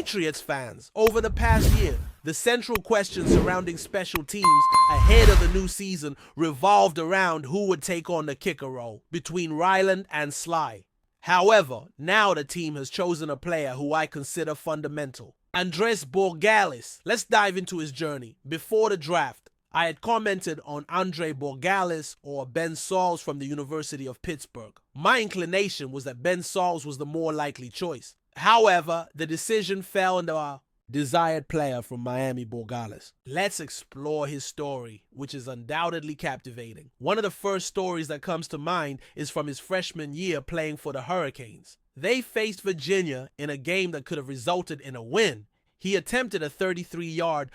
Patriots fans, over the past year, the central question surrounding special teams ahead of the new season revolved around who would take on the kicker role between Ryland and Sly. However, now the team has chosen a player who I consider fundamental. Andres Borgalis. Let's dive into his journey. Before the draft, I had commented on Andre Borgalis or Ben Sauls from the University of Pittsburgh. My inclination was that Ben Sauls was the more likely choice. However, the decision fell into our desired player from Miami, Borgalis. Let's explore his story, which is undoubtedly captivating. One of the first stories that comes to mind is from his freshman year playing for the Hurricanes. They faced Virginia in a game that could have resulted in a win. He attempted a 33-yard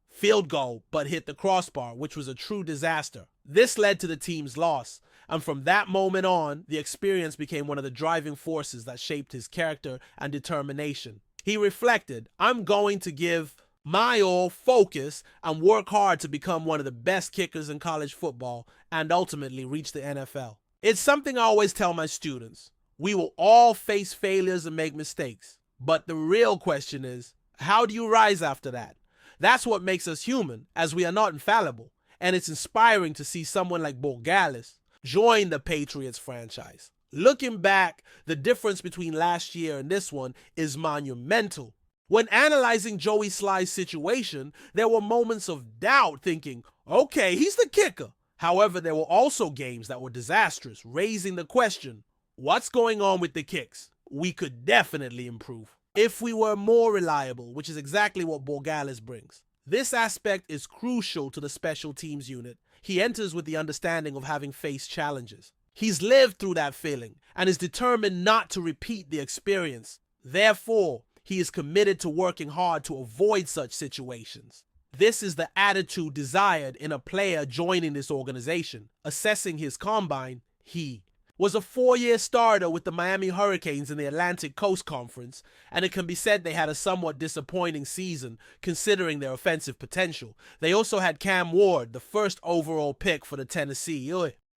field goal, but hit the crossbar, which was a true disaster. This led to the team's loss, and from that moment on, the experience became one of the driving forces that shaped his character and determination. He reflected, "I'm going to give my all, focus, and work hard to become one of the best kickers in college football and ultimately reach the NFL." It's something I always tell my students. We will all face failures and make mistakes, but the real question is, how do you rise after that? That's what makes us human, as we are not infallible, and it's inspiring to see someone like Borgalis join the Patriots franchise. Looking back, the difference between last year and this one is monumental. When analyzing Joey Sly's situation, there were moments of doubt thinking, okay, he's the kicker. However, there were also games that were disastrous, raising the question, what's going on with the kicks? We could definitely improve if we were more reliable, which is exactly what Borgalis brings. This aspect is crucial to the special teams unit. He enters with the understanding of having faced challenges. He's lived through that feeling and is determined not to repeat the experience. Therefore, he is committed to working hard to avoid such situations. This is the attitude desired in a player joining this organization. Assessing his combine, he was a 4-year starter with the Miami Hurricanes in the Atlantic Coast Conference, and it can be said they had a somewhat disappointing season considering their offensive potential. They also had Cam Ward, the first overall pick for the Tennessee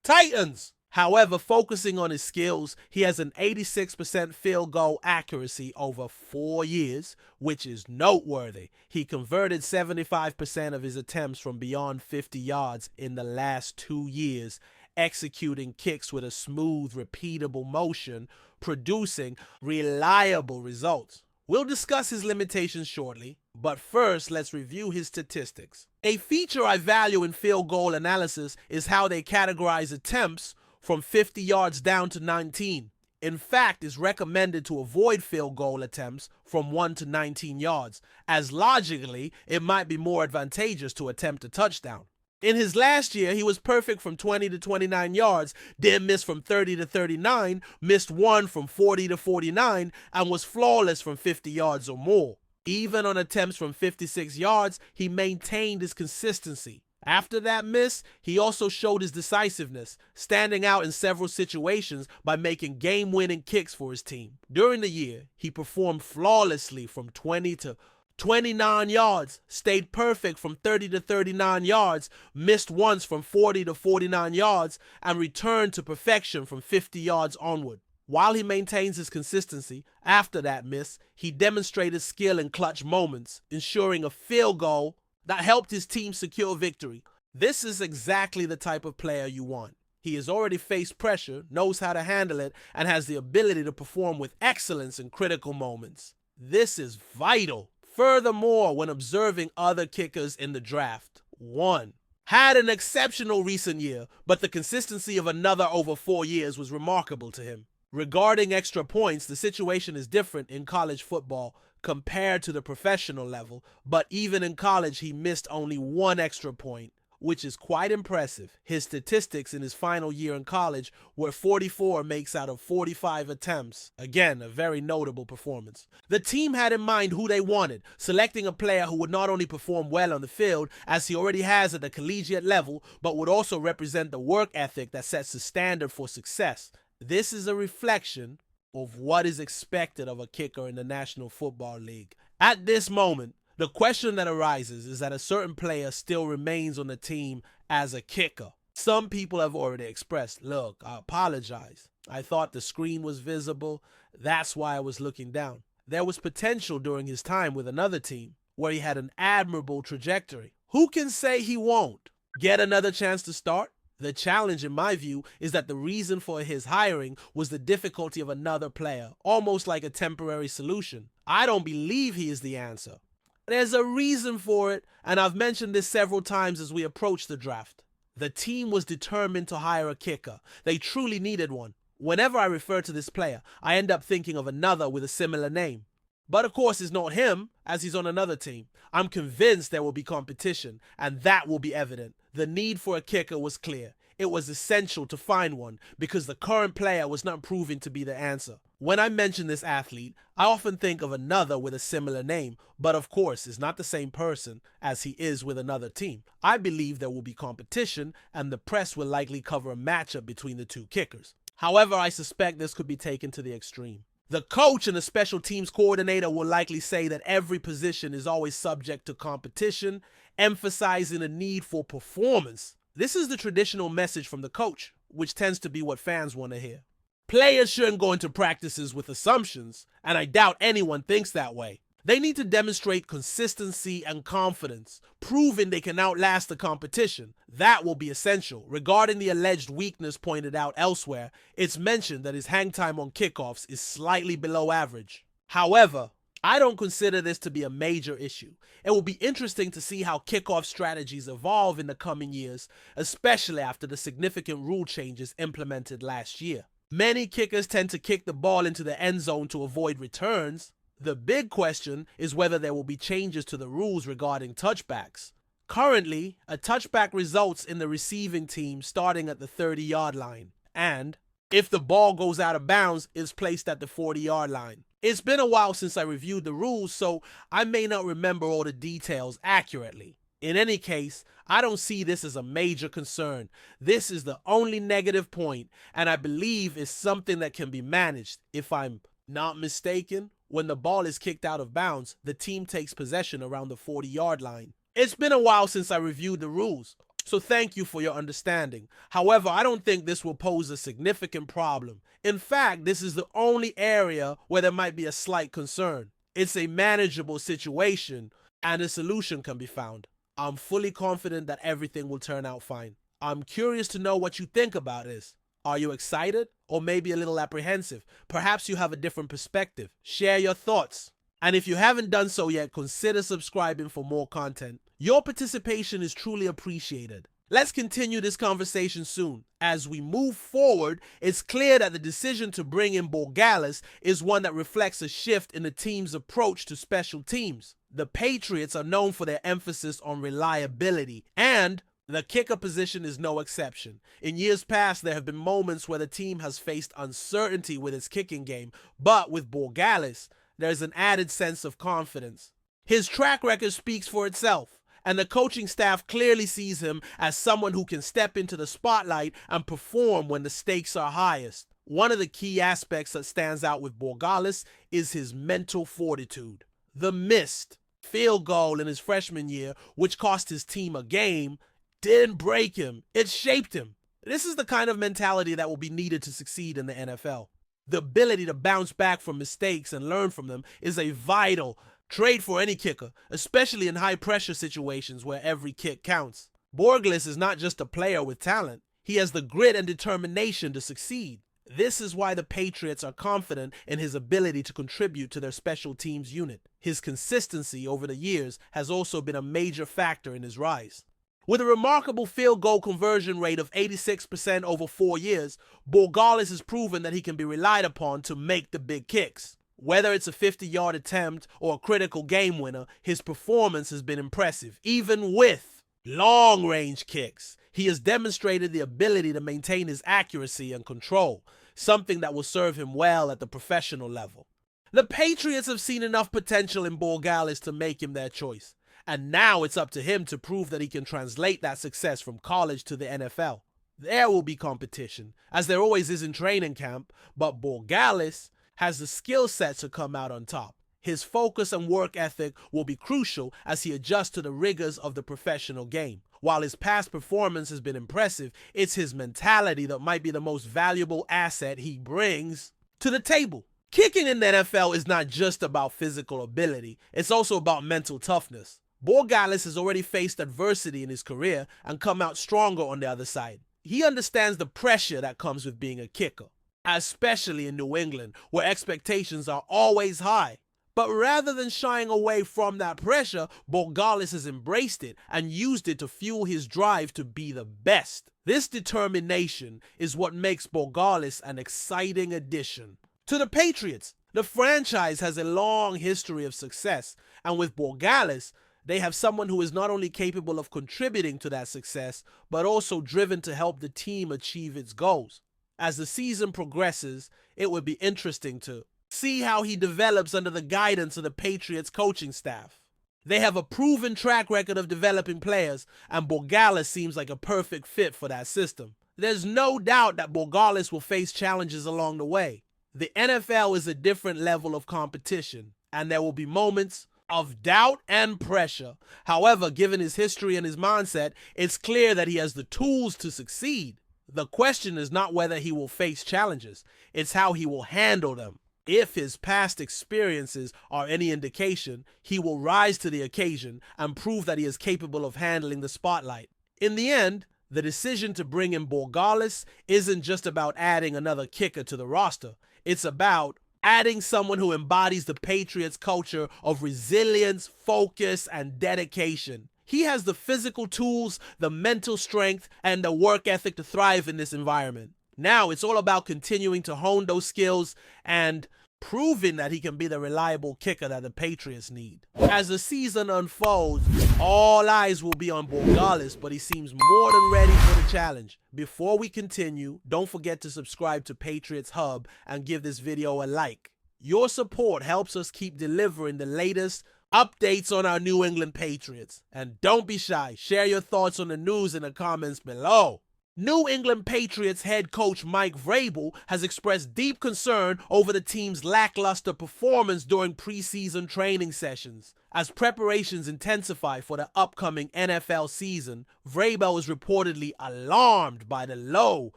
Titans. However, focusing on his skills, he has an 86% field goal accuracy over 4 years, which is noteworthy. He converted 75% of his attempts from beyond 50 yards in the last 2 years, executing kicks with a smooth, repeatable motion, producing reliable results. We'll discuss his limitations shortly, but first let's review his statistics. A feature I value in field goal analysis is how they categorize attempts from 50 yards down to 19. In fact, it's recommended to avoid field goal attempts from 1 to 19 yards, as logically it might be more advantageous to attempt a touchdown. In his last year, he was perfect from 20 to 29 yards, didn't miss from 30 to 39, missed one from 40 to 49, and was flawless from 50 yards or more. Even on attempts from 56 yards, he maintained his consistency. After that miss, he also showed his decisiveness, standing out in several situations by making game-winning kicks for his team. During the year, he performed flawlessly from 20 to 29 yards, stayed perfect from 30 to 39 yards, missed once from 40 to 49 yards, and returned to perfection from 50 yards onward. While he maintains his consistency, after that miss, he demonstrated skill in clutch moments, ensuring a field goal that helped his team secure victory. This is exactly the type of player you want. He has already faced pressure, knows how to handle it, and has the ability to perform with excellence in critical moments. This is vital. Furthermore, when observing other kickers in the draft, 1. Had an exceptional recent year, but the consistency of another over 4 years was remarkable to him. Regarding extra points, the situation is different in college football compared to the professional level, but even in college he missed only 1 extra point, which is quite impressive. His statistics in his final year in college were 44 makes out of 45 attempts. Again, a very notable performance. The team had in mind who they wanted, selecting a player who would not only perform well on the field, as he already has at the collegiate level, but would also represent the work ethic that sets the standard for success. This is a reflection of what is expected of a kicker in the National Football League. At this moment, the question that arises is that a certain player still remains on the team as a kicker. Some people have already expressed, look, I apologize. I thought the screen was visible. That's why I was looking down. There was potential during his time with another team, where he had an admirable trajectory. Who can say he won't get another chance to start? The challenge, in my view, is that the reason for his hiring was the difficulty of another player, almost like a temporary solution. I don't believe he is the answer. There's a reason for it, and I've mentioned this several times as we approach the draft. The team was determined to hire a kicker. They truly needed one. Whenever I refer to this player, I end up thinking of another with a similar name. But of course, it's not him, as he's on another team. I'm convinced there will be competition, and that will be evident. The need for a kicker was clear. It was essential to find one because the current player was not proving to be the answer. When I mention this athlete, I often think of another with a similar name, but of course, it's not the same person as he is with another team. I believe there will be competition, and the press will likely cover a matchup between the two kickers. However, I suspect this could be taken to the extreme. The coach and the special teams coordinator will likely say that every position is always subject to competition, emphasizing a need for performance. This is the traditional message from the coach, which tends to be what fans want to hear. Players shouldn't go into practices with assumptions, and I doubt anyone thinks that way. They need to demonstrate consistency and confidence, proving they can outlast the competition. That will be essential. Regarding the alleged weakness pointed out elsewhere, it's mentioned that his hang time on kickoffs is slightly below average. However, I don't consider this to be a major issue. It will be interesting to see how kickoff strategies evolve in the coming years, especially after the significant rule changes implemented last year. Many kickers tend to kick the ball into the end zone to avoid returns. The big question is whether there will be changes to the rules regarding touchbacks. Currently, a touchback results in the receiving team starting at the 30-yard line, and if the ball goes out of bounds, it's placed at the 40-yard line. It's been a while since I reviewed the rules, so I may not remember all the details accurately. In any case, I don't see this as a major concern. This is the only negative point, and I believe it's something that can be managed. If I'm not mistaken, when the ball is kicked out of bounds, the team takes possession around the 40-yard line. It's been a while since I reviewed the rules, so thank you for your understanding. However, I don't think this will pose a significant problem. In fact, this is the only area where there might be a slight concern. It's a manageable situation, and a solution can be found. I'm fully confident that everything will turn out fine. I'm curious to know what you think about this. Are you excited or maybe a little apprehensive? Perhaps you have a different perspective. Share your thoughts. And if you haven't done so yet, consider subscribing for more content. Your participation is truly appreciated. Let's continue this conversation soon. As we move forward, it's clear that the decision to bring in Borgalis is one that reflects a shift in the team's approach to special teams. The Patriots are known for their emphasis on reliability, and the kicker position is no exception. In years past, there have been moments where the team has faced uncertainty with its kicking game, but with Borgalis, there's an added sense of confidence. His track record speaks for itself, and the coaching staff clearly sees him as someone who can step into the spotlight and perform when the stakes are highest. One of the key aspects that stands out with Borgalis is his mental fortitude. The missed field goal in his freshman year, which cost his team a game, didn't break him, it shaped him. This is the kind of mentality that will be needed to succeed in the NFL. The ability to bounce back from mistakes and learn from them is a vital trait for any kicker, especially in high-pressure situations where every kick counts. Borgalis is not just a player with talent, he has the grit and determination to succeed. This is why the Patriots are confident in his ability to contribute to their special teams unit. His consistency over the years has also been a major factor in his rise. With a remarkable field goal conversion rate of 86% over 4 years, Borgalis has proven that he can be relied upon to make the big kicks. Whether it's a 50-yard attempt or a critical game winner, his performance has been impressive. Even with long-range kicks, he has demonstrated the ability to maintain his accuracy and control, something that will serve him well at the professional level. The Patriots have seen enough potential in Borgalis to make him their choice. And now it's up to him to prove that he can translate that success from college to the NFL. There will be competition, as there always is in training camp, but Borgalis has the skill set to come out on top. His focus and work ethic will be crucial as he adjusts to the rigors of the professional game. While his past performance has been impressive, it's his mentality that might be the most valuable asset he brings to the table. Kicking in the NFL is not just about physical ability, it's also about mental toughness. Borgalis has already faced adversity in his career and come out stronger on the other side. He understands the pressure that comes with being a kicker, especially in New England, where expectations are always high. But rather than shying away from that pressure, Borgalis has embraced it and used it to fuel his drive to be the best. This determination is what makes Borgalis an exciting addition to the Patriots. The franchise has a long history of success, and with Borgalis, they have someone who is not only capable of contributing to that success, but also driven to help the team achieve its goals. As the season progresses, it would be interesting to see how he develops under the guidance of the Patriots coaching staff. They have a proven track record of developing players, and Borgalis seems like a perfect fit for that system. There's no doubt that Borgalis will face challenges along the way. The NFL is a different level of competition, and there will be moments of doubt and pressure. However, given his history and his mindset, it's clear that he has the tools to succeed. The question is not whether he will face challenges, it's how he will handle them. If his past experiences are any indication, he will rise to the occasion and prove that he is capable of handling the spotlight. In the end, the decision to bring in Borgalis isn't just about adding another kicker to the roster. It's about adding someone who embodies the Patriots' culture of resilience, focus, and dedication. He has the physical tools, the mental strength, and the work ethic to thrive in this environment. Now it's all about continuing to hone those skills and proving that he can be the reliable kicker that the Patriots need. As the season unfolds, all eyes will be on Borgalis, but he seems more than ready for the challenge. Before we continue, don't forget to subscribe to Patriots Hub and give this video a like. Your support helps us keep delivering the latest updates on our New England Patriots. And don't be shy, share your thoughts on the news in the comments below. New England Patriots head coach Mike Vrabel has expressed deep concern over the team's lackluster performance during preseason training sessions. As preparations intensify for the upcoming NFL season, Vrabel is reportedly alarmed by the low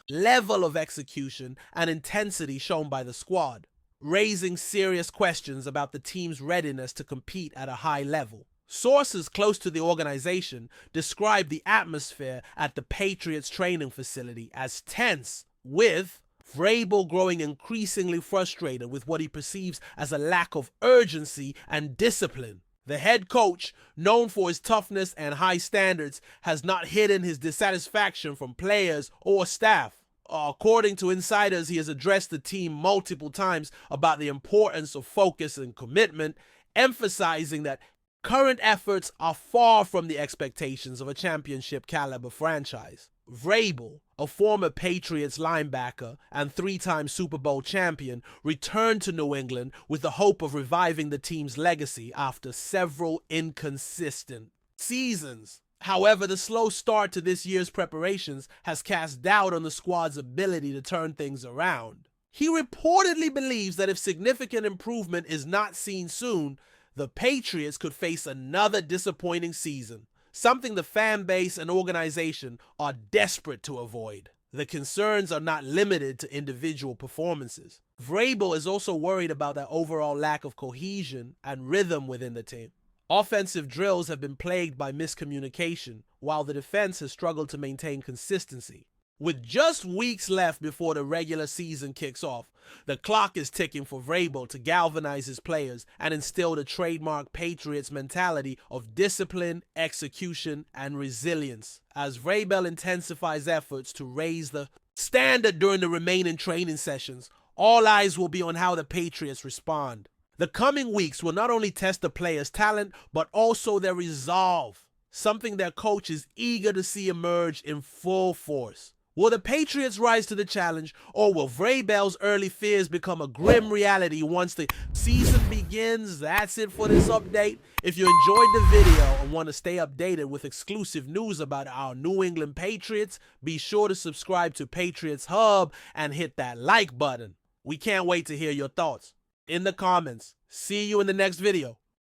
level of execution and intensity shown by the squad, raising serious questions about the team's readiness to compete at a high level. Sources close to the organization describe the atmosphere at the Patriots training facility as tense, with Vrabel growing increasingly frustrated with what he perceives as a lack of urgency and discipline. The head coach, known for his toughness and high standards, has not hidden his dissatisfaction from players or staff. According to insiders, he has addressed the team multiple times about the importance of focus and commitment, emphasizing that current efforts are far from the expectations of a championship-caliber franchise. Vrabel, a former Patriots linebacker and three-time Super Bowl champion, returned to New England with the hope of reviving the team's legacy after several inconsistent seasons. However, the slow start to this year's preparations has cast doubt on the squad's ability to turn things around. He reportedly believes that if significant improvement is not seen soon, the Patriots could face another disappointing season, something the fan base and organization are desperate to avoid. The concerns are not limited to individual performances. Vrabel is also worried about the overall lack of cohesion and rhythm within the team. Offensive drills have been plagued by miscommunication, while the defense has struggled to maintain consistency. With just weeks left before the regular season kicks off, the clock is ticking for Vrabel to galvanize his players and instill the trademark Patriots mentality of discipline, execution, and resilience. As Vrabel intensifies efforts to raise the standard during the remaining training sessions, all eyes will be on how the Patriots respond. The coming weeks will not only test the players' talent, but also their resolve, something their coach is eager to see emerge in full force. Will the Patriots rise to the challenge, or will Vrabel's early fears become a grim reality once the season begins? That's it for this update. If you enjoyed the video and want to stay updated with exclusive news about our New England Patriots, be sure to subscribe to Patriots Hub and hit that like button. We can't wait to hear your thoughts in the comments. See you in the next video.